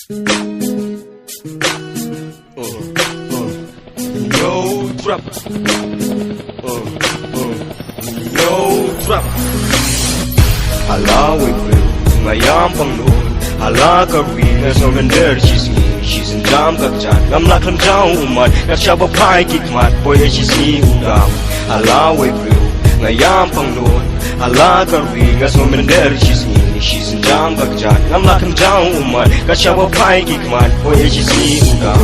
No trap. No trap. Hala wipil, ngayam panglun. Hala karina so mender she's in jam gakjan. Ngam lakam jang umat, ngachaba pai kikmat, boy she's ni udam. Hala wipil, ngayam panglun. Hala karina so mender she's in jam gakjan. Ngam lakam jang umat, ngachaba pai kikmat, boy she's ni udam.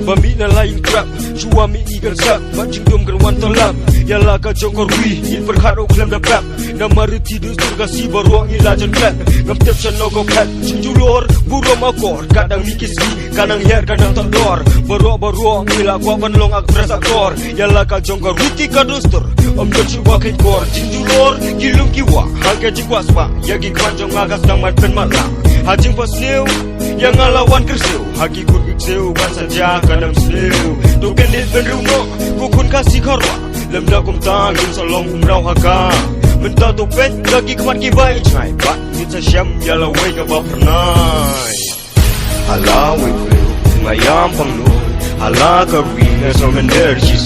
Bambi na lain trap, suami ikan sak, mancing dom kan wan tolak. Yalah ka jongkor wi, il perkara klaim dah bab. Nama reti dus turgasi baru ilajan klep. Ngam tep no go kat, cinjulor, burom akor. Kadang mikis ni, kadang her, kadang tandor. Baru ngila gua banlong ak pres akor. Yalah ka jongkor witi ka dustur. Om joci wakai kor, cinjulor, kilum kiwa. Harga jikwas pa, yagi kwanjong agas nang mat pen malang. Hajing pas new, yang ngalawan kersiu. Hagi kut ikseu, kan saja kadang seliu. Tuken dit benrungo, kukun kasih korwa. Lemda kum tangin salong umrau haga. Menta tupet, lagi kemat kibai cai. Bak nita syam, yala way ka bapernai. Hala wipil, ngayam panglun. Hala karina so mender she's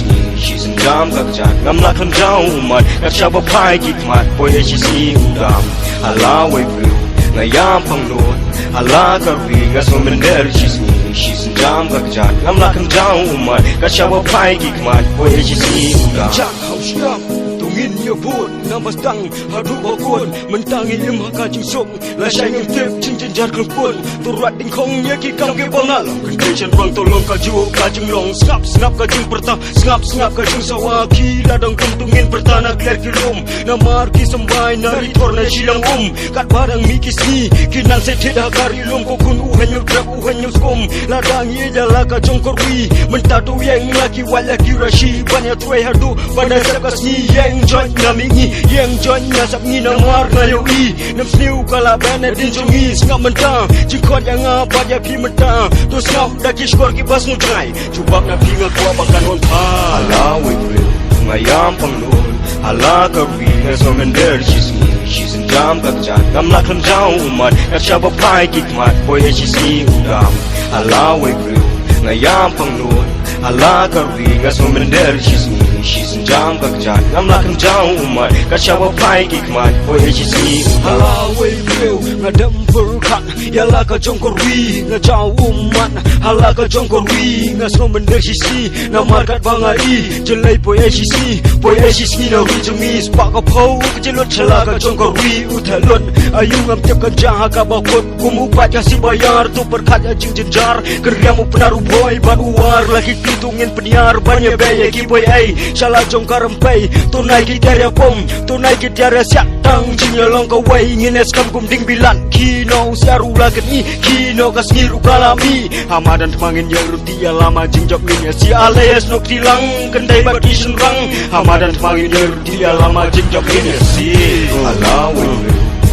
in jam gakjan. Ngam lakam jauh umat, ngachaba pai kikmat, boy she's ni udam. Hala wipil, ngayam panglun. Hala karina so mender she's in jam gakjan. Ngam lakam jauh umat, ngachaba pai kikmat, boy she's ni udam. Jang hau syam, tungin nyebut nama stang hadu bakun mentangi im hakajing song la syangin tip cincin jar kelpun turat dingkong yaki kam ke bangalam kendejan bang tolong kaju kajing long snap kajing pertah snap kajing sawaki ladang kuntungin pertanah kler kilum nama arki sembai nari torna silang kat barang mikis ni kinang setida karilum kokun uhanyu trap uhanyu skom ladang ye jala kajong korwi mentadu yang laki walaki rashi banyak tuai hadu pada sakas ni yang join namingi yang join nasab ni namar na yoi nam sniu kala bana din jongi ngam mentang jikot yang apa ya pi mentang tu snap daki skor ki bas nutrai cubak na pi ngakwa bakan on pa hala wipil ngayam panglun hala karina so mender she's in jam gakjan ngam lakam jauh umat ngachaba pai kikmat boy she's ni udam hala wipil ngayam panglun hala karina so mender she's in jam gakjan ngam lakam jauh umat ngachaba pai kikmat boy she's ni udam hala wipil ngadam berkat yalah ka jongkor wi ngajau umat hala ka jongkor wi ngaso mender she's ni namarkat bangai jelai boy she's ni na wi jemi spak ka phau kejelot chala ka jongkor wi uthalon ayu ngam tep ka jaha ka bakut kumu baca si bayar tu berkat ajing jejar kerjamu penaruh boy baruar lagi kitungin peniar banyak biaya ki boy ai salah jongkar empai tunai kita pom tunai kita siak tang jinyolong ka wai ngines kam kum ding bilan kino siaru lageni kino kas ngiru kalami hamadan temangin yang rutia lama jingjok minya si alias nok tilang kendai bagi senrang hamadan temangin yang rutia lama jingjok minya si alawi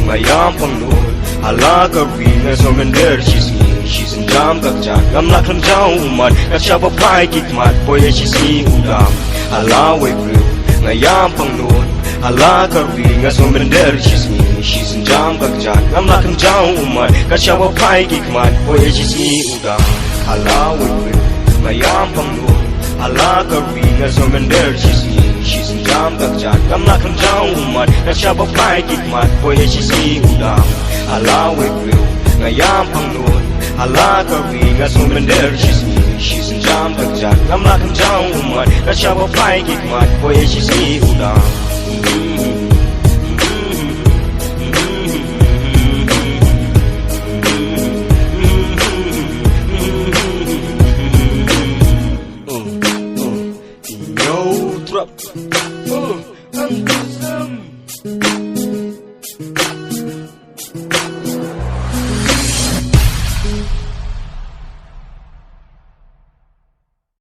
ngayam panglun hala karina so mender she's in jam gakjan ngam lakam jauh umat ngachaba pai kikmat boy she's ni udam hala wipil ngayam panglun hala karina so mender she's in jam gakjan ngam lakam jauh umat ngachaba pai kikmat boy she's ni udam hala wipil ngayam panglun hala karina so mender she's in jam gakjan ngam lakam jauh umat ngachaba pai kikmat boy she's ni udam hala wipil ngayam panglun hala karina so mender she's in jam gakjan ngam lakam jauh umat ngachaba pai kikmat boy she's ni udam